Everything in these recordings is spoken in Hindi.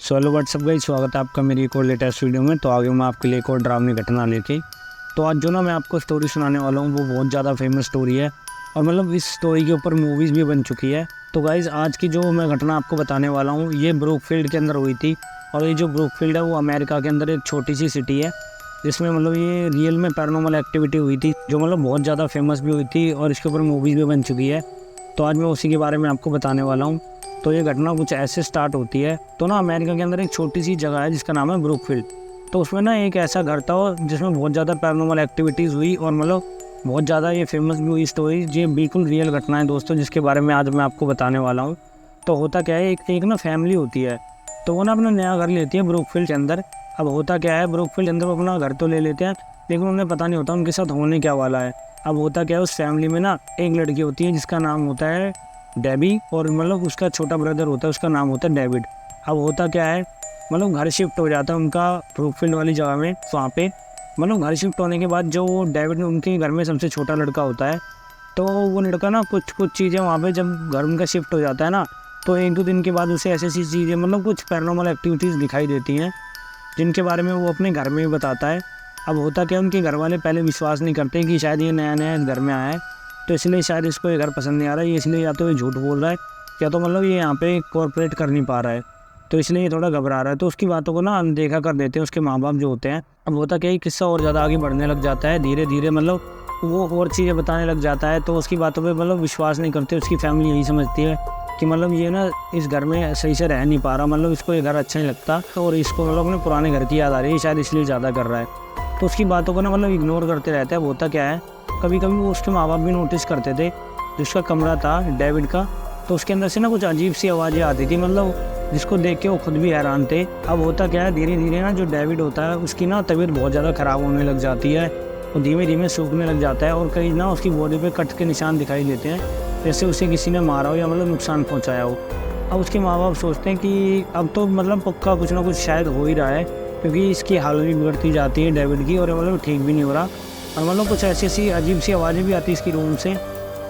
सो हेलो व्हाट्सअप गाइस, स्वागत है आपका मेरी एक और लेटेस्ट वीडियो में। तो आगे मैं आपके लिए एक और ड्रामनी घटना लेके तो आज जो ना मैं आपको स्टोरी सुनाने वाला हूँ वो बहुत ज़्यादा फेमस स्टोरी है और मतलब इस स्टोरी के ऊपर मूवीज़ भी बन चुकी है। तो गाइस आज की जो मैं घटना आपको बताने वाला हूँ ये ब्रूकफील्ड के अंदर हुई थी। और ये जो ब्रूकफील्ड है वो अमेरिका के अंदर एक छोटी सी सिटी है जिसमें मतलब ये रियल में पैरानॉर्मल एक्टिविटी हुई थी, जो मतलब बहुत ज़्यादा फेमस भी हुई थी और इसके ऊपर मूवीज़ भी बन चुकी है। तो आज मैं उसी के बारे में आपको बताने वाला हूँ। तो ये घटना कुछ ऐसे स्टार्ट होती है। तो ना अमेरिका के अंदर एक छोटी सी जगह है जिसका नाम है ब्रूकफील्ड। तो उसमें ना एक ऐसा घर था जिसमें बहुत ज़्यादा पैरानॉर्मल एक्टिविटीज़ हुई और मतलब बहुत ज़्यादा ये फेमस भी हुई स्टोरी। ये बिल्कुल रियल घटना है दोस्तों, जिसके बारे में आज मैं आपको बताने वाला हूँ। तो होता क्या है, एक ना फैमिली होती है, तो वो ना अपना नया घर लेती है ब्रूकफील्ड के अंदर। अब होता क्या है, ब्रूकफील्ड के अंदर वो अपना घर तो ले लेते हैं लेकिन उन्हें पता नहीं होता उनके साथ होने क्या वाला है। अब होता क्या है, उस फैमिली में ना एक लड़की होती है जिसका नाम होता है डेबी और मतलब उसका छोटा ब्रदर होता है, उसका नाम होता है डेविड। अब होता क्या है, मतलब घर शिफ्ट हो जाता है उनका ब्रूकफील्ड वाली जगह में। तो वहाँ पे मतलब घर शिफ्ट होने के बाद जो डेविड उनके घर में सबसे छोटा लड़का होता है, तो वो लड़का ना कुछ चीज़ें वहाँ पे जब घर उनका शिफ्ट हो जाता है ना, तो एक दो दिन के बाद उसे ऐसी ऐसी चीज़ें मतलब कुछ पैरानॉर्मल एक्टिविटीज़ दिखाई देती हैं जिनके बारे में वो अपने घर में भी बताता है। अब होता क्या है, उनके घर वाले पहले विश्वास नहीं करते कि शायद ये नया नया घर में आया है, तो इसलिए शायद इसको ये घर पसंद नहीं आ रहा है, ये इसलिए या तो ये झूठ बोल रहा है या तो मतलब ये यहाँ पे कॉर्पोरेट कर नहीं पा रहा है, तो इसलिए ये थोड़ा घबरा रहा है। तो उसकी बातों को ना अनदेखा कर देते हैं उसके माँ बाप जो होते हैं। अब होता क्या है, किस्सा और ज़्यादा आगे बढ़ने लग जाता है धीरे धीरे, मतलब वो और चीज़ें बताने लग जाता है। तो उसकी बातों पे मतलब विश्वास नहीं करते, उसकी फैमिली यही समझती है कि मतलब ये ना इस घर में सही से रह नहीं पा रहा, मतलब इसको ये घर अच्छा नहीं लगता और इसको मतलब अपने पुराने घर की याद आ रही है, शायद इसलिए ज़्यादा कर रहा है। तो उसकी बातों को ना मतलब इग्नोर करते रहते हैं। अब होता क्या है, कभी कभी वो उसके माँ बाप भी नोटिस करते थे जिसका कमरा था डेविड का, तो उसके अंदर से ना कुछ अजीब सी आवाज़ें आती थी, मतलब जिसको देख के वो खुद भी हैरान थे। अब होता क्या है, धीरे धीरे ना जो डेविड होता है उसकी ना तबीयत बहुत ज़्यादा ख़राब होने लग जाती है, वो धीमे धीमे सूखने लग जाता है और कहीं ना उसकी बॉडी पे कट के निशान दिखाई देते हैं जैसे उसे किसी ने मारा हो या मतलब नुकसान पहुँचाया हो। अब उसके माँ बाप सोचते हैं कि अब तो मतलब पक्का कुछ ना कुछ शायद हो ही रहा है, क्योंकि इसकी हालत भी बिगड़ती जाती है डेविड की और मतलब ठीक भी नहीं हो रहा और मतलब कुछ ऐसी ऐसी अजीब सी आवाज़ें भी आती है इसकी रूम से।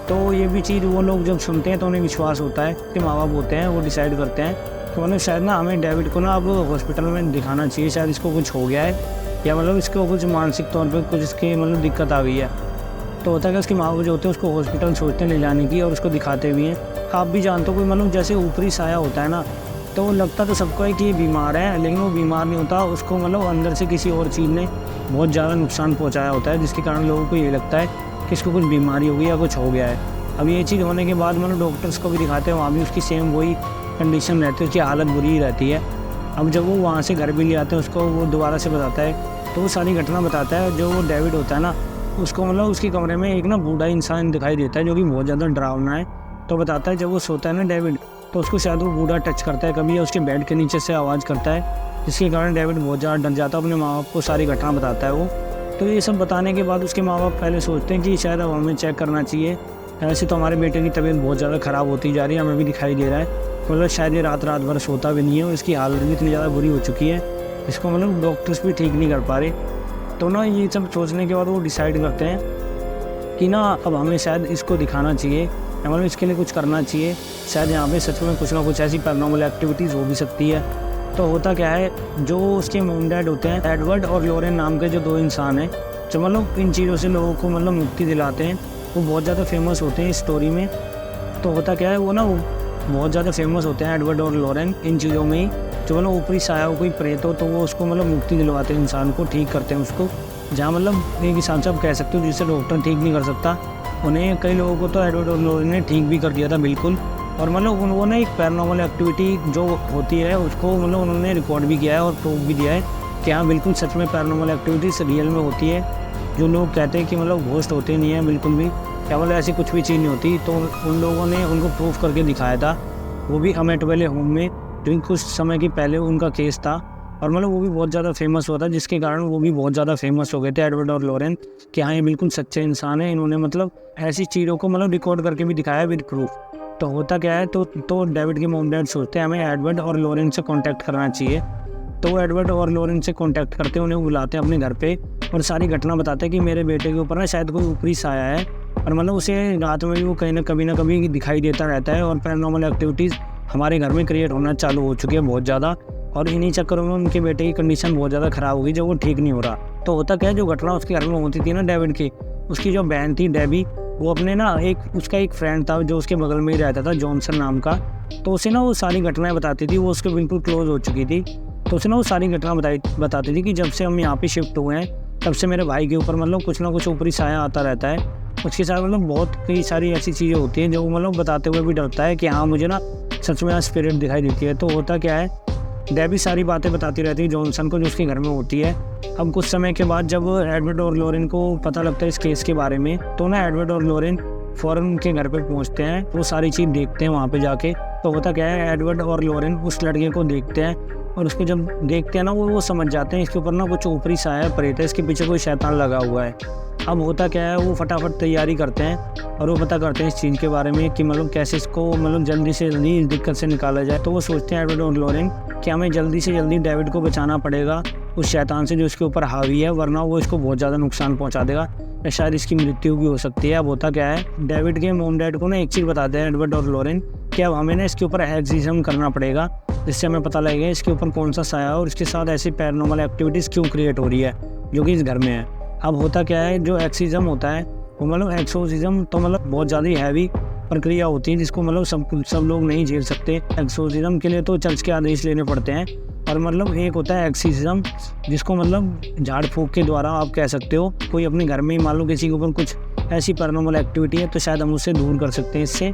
तो ये भी चीज़ वो लोग जब सुनते हैं तो उन्हें विश्वास होता है कि माँ बाप होते हैं वो डिसाइड करते हैं कि मतलब शायद ना हमें डेविड को ना अब हॉस्पिटल में दिखाना चाहिए, शायद इसको कुछ हो गया है या मतलब इसको कुछ मानसिक तौर पर कुछ इसकी मतलब दिक्कत आ गई है। तो होता है कि उसके माँ बाप जो होते हैं उसको हॉस्पिटल सोचते हैं ले जाने की और उसको दिखाते भी हैं। आप भी जानते हो कोई मतलब जैसे ऊपरी साया होता है ना, तो लगता तो सबको है कि ये बीमार है लेकिन वो बीमार नहीं होता, उसको मतलब अंदर से किसी और चीज़ ने बहुत ज़्यादा नुकसान पहुंचाया होता है, जिसके कारण लोगों को ये लगता है कि इसको कुछ बीमारी हो गई या कुछ हो गया है। अब ये चीज़ होने के बाद मतलब डॉक्टर्स को भी दिखाते हैं, वहाँ भी उसकी सेम वही कंडीशन रहती है, उसकी हालत बुरी ही रहती है। अब जब वो वहाँ से घर भी ले आते हैं उसको वो दोबारा से बताता है, तो वो सारी घटना बताता है। जो वो डेविड होता है ना, उसको मतलब उसके कमरे में एक ना बूढ़ा इंसान दिखाई देता है जो कि बहुत ज़्यादा डरावना है। तो बताता है जब वो सोता है ना डेविड, तो उसको शायद वो बूढ़ा टच करता है कभी या उसके बेड के नीचे से आवाज़ करता है, जिसके कारण डेविड बहुत ज़्यादा डर जाता है, अपने माँ बाप को सारी घटना बताता है वो। तो ये सब बताने के बाद उसके माँ बाप पहले सोचते हैं कि शायद अब हमें चेक करना चाहिए, ऐसे तो हमारे बेटे की तबीयत बहुत ज़्यादा ख़राब होती जा रही है, हमें भी दिखाई दे रहा है, मतलब शायद ये रात रात भर सोता भी नहीं है और इसकी हालत भी इतनी ज़्यादा बुरी हो चुकी है, इसको मतलब डॉक्टर्स भी ठीक नहीं कर पा रहे। तो ना ये सब सोचने के बाद वो डिसाइड करते हैं कि ना अब हमें शायद इसको दिखाना चाहिए, मतलब इसके लिए कुछ करना चाहिए, शायद यहाँ पे सच में कुछ ना कुछ ऐसी पैरानॉर्मल एक्टिविटीज़ हो भी सकती है। तो होता क्या है, जो उसके मॉम डैड होते हैं एडवर्ड और लॉरेन नाम के जो दो इंसान हैं जो मतलब इन चीज़ों से लोगों को मतलब मुक्ति दिलाते हैं, वो बहुत ज़्यादा फेमस होते हैं इस स्टोरी में। तो होता क्या है, वो बहुत ज़्यादा फेमस होते हैं एडवर्ड और लॉरेन इन चीज़ों में ही, जो मतलब ऊपरी साया हो कोई प्रेत हो तो वो उसको मतलब मुक्ति दिलवाते हैं, इंसान को ठीक करते हैं उसको, जहाँ मतलब एक हिसाब से आप कह सकते हो जिससे डॉक्टर ठीक नहीं कर सकता, उन्हें कई लोगों को तो एडवर्ड और लॉरेन ने ठीक भी कर दिया था बिल्कुल। और मतलब उन्होंने एक पैरानॉर्मल एक्टिविटी जो होती है उसको मतलब उन्होंने रिकॉर्ड भी किया है और प्रूव भी दिया है कि हाँ बिल्कुल सच में पैरानॉर्मल एक्टिविटीज़ रियल में होती है। जो लोग कहते हैं कि मतलब घोस्ट होते नहीं हैं, बिल्कुल भी क्या मतलब ऐसी कुछ भी चीज़ नहीं होती, तो उन लोगों ने उनको प्रूफ करके दिखाया था, वो भी अमेटवेले होम में, जो कुछ समय की पहले उनका केस था और मतलब वो भी बहुत ज़्यादा फेमस हुआ था, जिसके कारण वो भी बहुत ज़्यादा फेमस हो गए थे एडवर्ड और लॉरेन कि हाँ ये बिल्कुल सच्चे इंसान है, इन्होंने मतलब ऐसी चीज़ों को मतलब रिकॉर्ड करके भी दिखाया विद प्रूफ। तो होता क्या है, तो डेविड के मॉम डैड सोचते हैं हमें एडवर्ड और लॉरेन से कांटेक्ट करना चाहिए। तो वो एडवर्ड और लॉरेन से कांटेक्ट करते हैं, उन्हें बुलाते हैं अपने घर पे और सारी घटना बताते हैं कि मेरे बेटे के ऊपर ना शायद कोई ऊपरी साया है और मतलब उसे रात में भी वो कहीं ना कभी दिखाई देता रहता है और पैरानॉर्मल एक्टिविटीज़ हमारे घर में क्रिएट होना चालू हो चुकी है बहुत ज़्यादा और इन्हीं चक्करों में उनके बेटे की कंडीशन बहुत ज़्यादा ख़राब हो गई, जो वो ठीक नहीं हो रहा। तो होता क्या है, जो घटना उसके घर में होती थी ना डेविड की, उसकी जो बहन थी डेबी, वो अपने ना उसका एक फ्रेंड था जो उसके बगल में ही रहता था, जॉनसन नाम का। तो उसे ना वो सारी घटनाएं बताती थी, वो उसके बिल्कुल क्लोज हो चुकी थी। तो उसे ना वो सारी घटना बताती थी कि जब से हम यहाँ पे शिफ्ट हुए हैं तब से मेरे भाई के ऊपर मतलब कुछ ना कुछ ऊपरी साया आता रहता है। उसके साथ मतलब बहुत कई सारी ऐसी चीज़ें होती हैं जो मतलब बताते हुए भी डरता है कि हाँ मुझे ना सच में स्पिरिट दिखाई देती है। तो होता क्या है, डेबी सारी बातें बताती रहती है जॉनसन को जो उसके घर में होती है। अब कुछ समय के बाद जब एडवर्ड और लॉरेन को पता लगता है इस केस के बारे में, तो ना एडवर्ड और लॉरेन फ़ौरन उनके घर पे पहुंचते हैं, वो सारी चीज़ देखते हैं वहाँ पे जाके। तो होता क्या है, एडवर्ड और लॉरेन उस लड़के को देखते हैं और उसको जब देखते हैं ना वो समझ जाते हैं इसके ऊपर ना कुछ ऊपरी साया प्रेत है, इसके पीछे कोई शैतान लगा हुआ है। अब होता क्या है, वो फटाफट तैयारी करते हैं और वो पता करते हैं इस चीज़ के बारे में कि मतलब कैसे इसको मतलब जल्दी से जल्दी इस दिक्कत से निकाला जाए। तो वो सोचते हैं एडवर्ड और लॉरेन कि हमें जल्दी से जल्दी डेविड को बचाना पड़ेगा उस शैतान से जो इसके ऊपर हावी है, वरना वो इसको बहुत ज़्यादा नुकसान पहुंचा देगा या शायद इसकी मृत्यु भी हो सकती है। अब होता क्या है, डेविड के मॉम डैड को ना एक चीज़ बताते हैं एडवर्ड और लॉरेन कि अब हमें ना इसके ऊपर एक्सॉर्सिज्म करना पड़ेगा, जिससे हमें पता लगेगा इसके ऊपर कौन सा साया है और इसके साथ ऐसी पैरानॉर्मल एक्टिविटीज़ क्यों क्रिएट हो रही है जो कि इस घर में है। अब होता क्या है, जो एक्सॉर्सिज्म होता है वो मतलब एक्सॉर्सिज्म तो मतलब बहुत ज़्यादा हैवी प्रक्रिया होती है जिसको मतलब सब लोग नहीं झेल सकते। एक्सॉर्सिज्म के लिए तो चर्च के आदेश लेने पड़ते हैं। और मतलब एक होता है एक्सॉर्सिज्म जिसको मतलब झाड़ फूँक के द्वारा आप कह सकते हो, कोई अपने घर में ही मान लो किसी के ऊपर कुछ ऐसी पैरानॉर्मल एक्टिविटी है तो शायद हम उससे दूर कर सकते हैं इससे।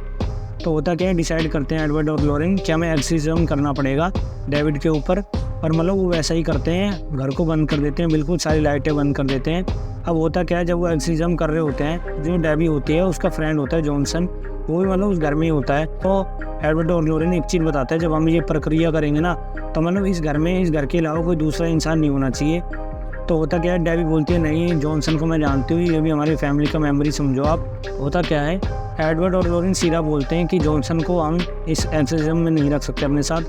तो होता क्या है, डिसाइड करते हैं एडवर्ड और लॉरेन कि हमें एक्सॉर्सिज्म करना पड़ेगा डेविड के ऊपर। और मतलब वो वैसा ही करते हैं, घर को बंद कर देते हैं, बिल्कुल सारी लाइटें बंद कर देते हैं। अब होता क्या है, जब वो एक्सॉर्सिज्म कर रहे होते हैं, जो डेबी होती है उसका फ्रेंड होता है जॉनसन, वो भी मतलब उस घर में ही होता है। तो एडवर्ड और लॉरेन एक चीज़ बताते हैं, जब हम ये प्रक्रिया करेंगे ना तो मतलब इस घर के अलावा कोई दूसरा इंसान नहीं होना चाहिए। तो होता क्या है, डेबी बोलती है नहीं, जॉनसन को मैं जानती हूँ, ये भी हमारी फैमिली का मेम्बर ही समझो आप। होता क्या है, एडवर्ड और लॉरेन सीधा बोलते हैं कि जॉनसन को हम इस एक्सॉर्सिज्म में नहीं रख सकते अपने साथ।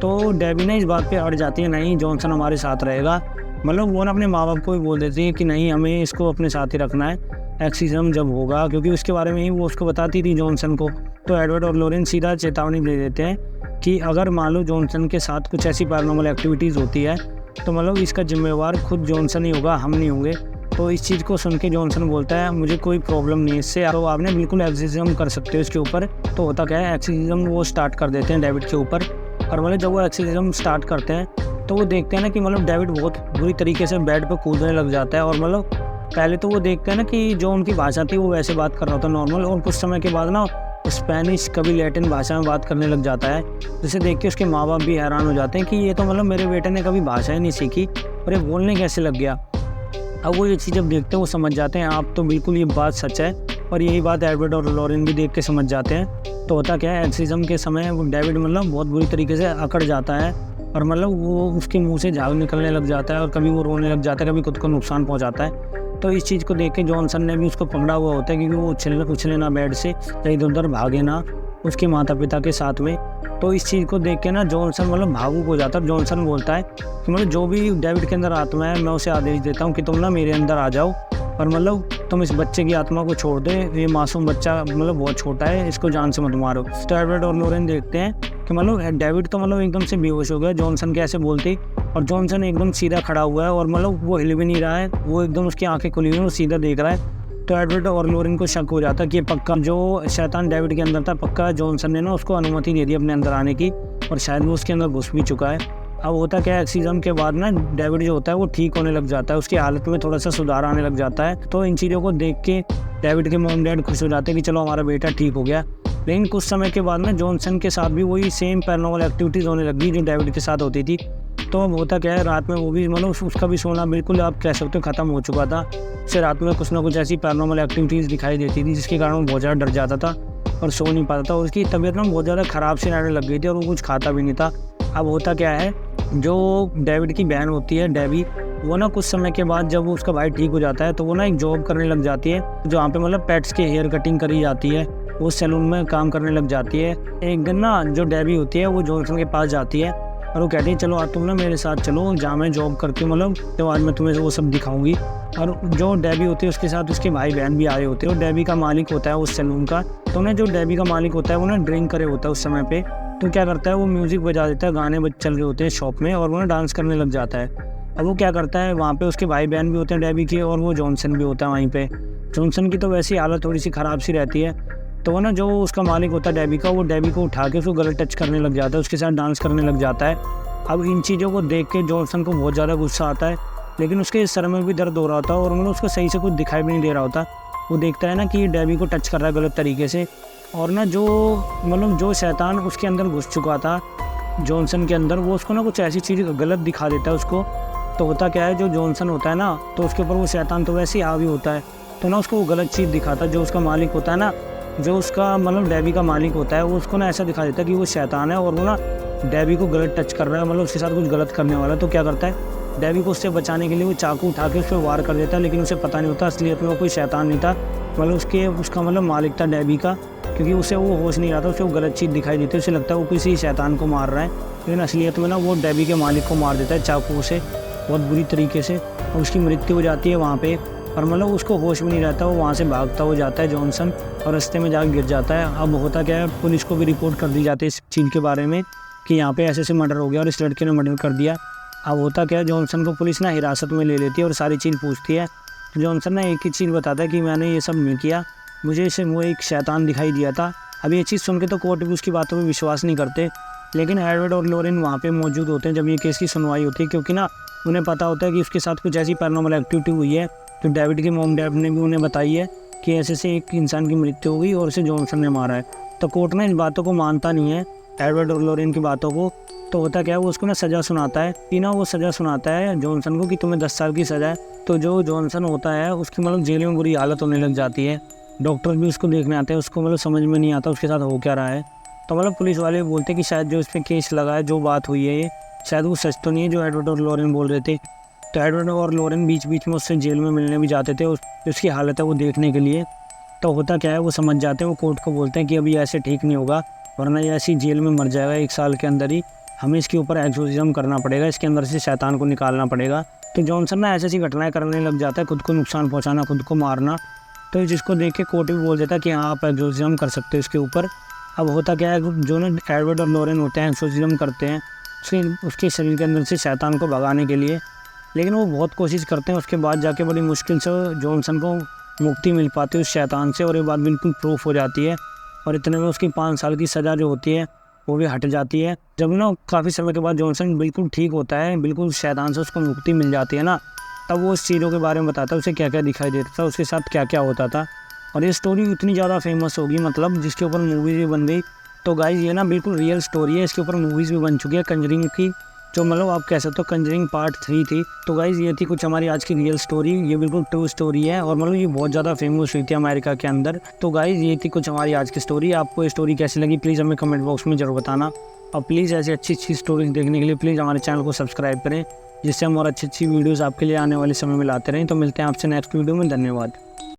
तो डेबी ना इस बात पे अड़ जाती है, नहीं जॉनसन हमारे साथ रहेगा। मतलब वो ना अपने माँ बाप को भी बोल देती है कि नहीं हमें इसको अपने साथ ही रखना है एक्सॉर्सिज्म जब होगा, क्योंकि उसके बारे में ही वो उसको बताती थी जॉनसन को। तो एडवर्ड और लॉरेन सीधा चेतावनी दे देते हैं कि अगर मान लो जॉनसन के साथ कुछ ऐसी पैरानॉर्मल एक्टिविटीज़ होती है तो मतलब इसका जिम्मेवार खुद जॉनसन ही होगा, हम नहीं होंगे। तो इस चीज़ को सुन के जॉनसन बोलता है मुझे कोई प्रॉब्लम नहीं है इससे, तो आपने बिल्कुल एक्सॉर्सिज्म कर सकते हो इसके ऊपर। तो होता क्या है, एक्सॉर्सिज्म वो स्टार्ट कर देते हैं डेविड के ऊपर। और मतलब जब वो एक्सॉर्सिज्म स्टार्ट करते हैं तो वो देखते हैं ना कि मतलब डेविड बहुत बुरी तरीके से बेड पर कूदने लग जाता है। और मतलब पहले तो वो देखते हैं ना कि जो उनकी भाषा थी वो वैसे बात कर रहा था नॉर्मल, और कुछ समय के बाद ना स्पेनिश कभी लैटिन भाषा में बात करने लग जाता है, जिसे देख के उसके माँ बाप भी हैरान हो जाते हैं कि ये तो मतलब मेरे बेटे ने कभी भाषा ही नहीं सीखी और ये बोलने कैसे लग गया। अब वो ये चीज़ जब देखते हैं वो समझ जाते हैं आप तो बिल्कुल ये बात सच है, और यही बात एडवर्ड और लॉरेन भी देख के समझ जाते हैं। तो होता क्या है, एक्सॉर्सिज्म के समय वो डेविड मतलब बहुत बुरी तरीके से अकड़ जाता है और मतलब वो उसके मुंह से झाग निकलने लग जाता है और कभी वो रोने लग जाता है, कभी खुद को नुकसान पहुंचाता है। तो इस चीज़ को देख के जॉनसन ने भी उसको पकड़ा हुआ होता है क्योंकि वो उछले ना बेड से, इधर उधर भागे ना उसके माता पिता के साथ में। तो इस चीज़ को देख के ना जॉनसन मतलब भावुक हो जाता है। जॉनसन बोलता है कि मतलब जो भी डेविड के अंदर आत्मा है मैं उसे आदेश देता हूँ कि तुम ना मेरे अंदर आ जाओ और मतलब तुम इस बच्चे की आत्मा को छोड़ दे, ये मासूम बच्चा मतलब बहुत छोटा है, इसको जान से मत मारो। तो एडवर्ड और लॉरेन देखते हैं कि मतलब डेविड तो मतलब एकदम से बेहोश हो गया जॉनसन के ऐसे बोलते, और जॉनसन एकदम सीधा खड़ा हुआ है और मतलब वो हिल भी नहीं रहा है, वो एकदम उसकी आंखें खुली हुई हैं, वो सीधा देख रहा है। तो एडवर्ड और लॉरेन को शक हो जाता है कि पक्का जो शैतान डेविड के अंदर था, पक्का जॉनसन ने ना उसको अनुमति दे दी अपने अंदर आने की, और शायद वो उसके अंदर घुस भी चुका है। अब होता क्या है, एक्सॉर्सिज्म के बाद ना डेविड जो होता है वो ठीक होने लग जाता है, उसकी हालत में थोड़ा सा सुधार आने लग जाता है। तो इन चीज़ों को देख के डेविड के मॉम डैड खुश हो जाते हैं कि चलो हमारा बेटा ठीक हो गया। लेकिन कुछ समय के बाद ना जॉनसन के साथ भी वही सेम पैरानॉर्मल एक्टिविटीज़ होने लगी जो डेविड के साथ होती थी। तो अब होता क्या है, रात में वो भी मतलब उसका भी सोना बिल्कुल आप कह सकते हो ख़त्म हो चुका था। उसे रात में कुछ ना कुछ ऐसी पैरानॉर्मल एक्टिविटीज़ दिखाई देती थी जिसके कारण वो बहुत ज़्यादा डर जाता था और सो नहीं पाता था, और उसकी तबीयत ना बहुत ज़्यादा ख़राब सी रहने लग गई थी और वो कुछ खाता भी नहीं था। अब होता क्या है, जो डेविड की बहन होती है डेबी, वो ना कुछ समय के बाद जब उसका भाई ठीक हो जाता है तो वो ना एक जॉब करने लग जाती है जहाँ पे मतलब पेट्स के हेयर कटिंग करी जाती है, वो सैलून में काम करने लग जाती है। एक दिन ना जो डेबी होती है वो जॉनसन के पास जाती है और वो कहती है चलो आज तुम ना मेरे साथ चलो जहाँ मैं जॉब करती हूँ, मतलब तो आज मैं तुम्हें वो सब दिखाऊंगी। और जो डेबी होती है उसके साथ उसके भाई बहन भी आए होते हैं, और डेबी का मालिक होता है उस सैलून का। तो ना जो डेबी का मालिक होता है वो ना ड्रिंक करे होता है उस समय पे, तो क्या करता है वो म्यूज़िक बजा देता है, गाने चल रहे होते हैं शॉप में और वो ना डांस करने लग जाता है। अब वो क्या करता है वहाँ पे उसके भाई बहन भी होते हैं डेबी के और वो जॉनसन भी होता है वहीं पे। जॉनसन की तो वैसी हालत थोड़ी सी ख़राब सी रहती है, तो वो ना जो उसका मालिक होता है डेबी का, वो डेबी को उठा के उसको गलत टच करने लग जाता है, उसके साथ डांस करने लग जाता है। अब इन चीज़ों को देख के जॉनसन को बहुत ज़्यादा गुस्सा आता है, लेकिन उसके सर में भी दर्द हो रहा होता है और मतलब उसको सही से कुछ दिखाई भी नहीं दे रहा होता। वो देखता है ना कि डेबी को टच कर रहा है गलत तरीके से, और ना जो मतलब जो शैतान उसके अंदर घुस चुका था जॉनसन के अंदर, वो उसको ना कुछ ऐसी चीज़ गलत दिखा देता है उसको। तो होता क्या है, जो जॉनसन होता है ना, तो उसके ऊपर वो शैतान तो वैसे ही हावी होता है, तो ना उसको वो गलत चीज़ दिखाता है। जो उसका मालिक होता है ना, जो उसका मतलब डेबी का मालिक होता है, वो उसको ना ऐसा दिखा देता है कि वो शैतान है और वो ना डेबी को गलत टच कर रहा है, मतलब उसके साथ कुछ गलत करने वाला है। तो क्या करता है, डेबी को उससे बचाने के लिए वो चाकू उठा के उस पर वार कर देता है, लेकिन उसे पता नहीं होता असलियत में वो कोई शैतान नहीं था, मतलब उसका मतलब मालिक था डेबी का, क्योंकि उसे वो होश नहीं रहा था, उसे वो गलत चीज़ दिखाई देती है, उसे लगता है वो किसी शैतान को मार रहा है, लेकिन असलियत में ना वो डेबी के मालिक को मार देता है चाकू से बहुत बुरी तरीके से, और उसकी मृत्यु हो जाती है वहाँ पे। और मतलब उसको होश भी नहीं रहता, वो वहाँ से भागता हो जाता है जॉनसन और रास्ते में जाकर गिर जाता है। अब होता क्या है, पुलिस को भी रिपोर्ट कर दी जाती है इस चीज़ के बारे में कि यहाँ पे ऐसे मर्डर हो गया और इस लड़के ने मर्डर कर दिया। अब होता क्या है, जॉनसन को पुलिस ना हिरासत में ले लेती है और सारी चीज़ पूछती है। तो जॉनसन ना एक ही चीज़ बताता है कि मैंने ये सब नहीं किया, मुझे इसे वो एक शैतान दिखाई दिया था। अब ये चीज़ सुन के तो कोर्ट भी उसकी बातों पर विश्वास नहीं करते, लेकिन एडवर्ड और लॉरेन वहाँ पे मौजूद होते हैं जब ये केस की सुनवाई होती है, क्योंकि ना उन्हें पता होता है कि उसके साथ कुछ ऐसी पैरानॉर्मल एक्टिविटी हुई है जो डेविड के मॉम डैड ने भी उन्हें बताई है कि ऐसे से एक इंसान की मृत्यु हो गई और उसे जॉनसन ने मारा है। तो कोर्ट ना इन बातों को मानता नहीं है, एडवर्ड और लॉरेन की बातों को। तो होता क्या है, वो उसको ना सज़ा सुनाता है कि ना वो सज़ा सुनाता है जॉनसन को कि तुम्हें 10 साल की सज़ा है। तो जो जॉनसन होता है उसकी मतलब जेल में बुरी हालत होने लग जाती है, डॉक्टर भी उसको देखने आते हैं, उसको मतलब समझ में नहीं आता उसके साथ हो क्या रहा है। तो मतलब पुलिस वाले बोलते हैं कि शायद जो इस पर केस लगा है, जो बात हुई है ये शायद वो सच तो नहीं है जो एडवर्ड और लॉरेन बोल रहे थे। तो एडवर्ड और लॉरेन बीच बीच में उससे जेल में मिलने भी जाते थे, उसकी हालत है वो देखने के लिए। तो होता क्या है, वो समझ जाते हैं, वो कोर्ट को बोलते हैं कि अभी ऐसे ठीक नहीं होगा, वरना ये ऐसी जेल में मर जाएगा 1 साल के अंदर ही, हमें इसके ऊपर एक्सोर्सिज्म करना पड़ेगा, इसके अंदर से शैतान को निकालना पड़ेगा। तो जॉनसन ना ऐसी घटनाएं करने लग जाता है, खुद को नुकसान पहुँचाना, खुद को मारना। तो जिसको देख के कोर्ट भी बोल देता है कि हाँ आप एक्सोर्सिज्म कर सकते हो इसके ऊपर। अब होता क्या है, जो ना एडवर्ड और लॉरेन होते हैं एक्सोर्सिज्म करते हैं उसके शरीर के अंदर से शैतान को भगाने के लिए, लेकिन वो बहुत कोशिश करते हैं। उसके बाद जाके बड़ी मुश्किल से जॉनसन को मुक्ति मिल पाती है उस शैतान से, और ये बात बिल्कुल प्रूफ हो जाती है, और इतने में उसकी 5 साल की सज़ा जो होती है वो भी हट जाती है। जब ना काफ़ी समय के बाद जॉनसन बिल्कुल ठीक होता है, बिल्कुल शैतान से उसको मुक्ति मिल जाती है ना, तब वो उस चीज़ों के बारे में बताता है, उसे क्या क्या दिखाई देता था, उसके साथ क्या क्या होता था। और ये स्टोरी इतनी ज़्यादा फेमस होगी, मतलब जिसके ऊपर मूवीज़ भी बन गई। तो गाइस ये ना बिल्कुल रियल स्टोरी है, इसके ऊपर मूवीज़ भी बन चुकी है कंजरिंग की, जो मतलब आप कह सकते हो कंजरिंग पार्ट 3 थी। तो गाइस ये थी कुछ हमारी आज की रियल स्टोरी, ये बिल्कुल ट्रू स्टोरी है और मतलब ये बहुत ज़्यादा फेमस हुई थी अमेरिका के अंदर। तो गाइस ये थी कुछ हमारी आज की स्टोरी। आपको ये स्टोरी कैसी लगी प्लीज़ हमें कमेंट बॉक्स में ज़रूर बताना, और प्लीज़ ऐसी अच्छी अच्छी स्टोरीज देखने के लिए प्लीज़ हमारे चैनल को सब्सक्राइब करें, जिससे हम और अच्छी अच्छी वीडियोज़ आपके लिए आने वाले समय में लाते रहें। तो मिलते हैं आपसे नेक्स्ट वीडियो में, धन्यवाद।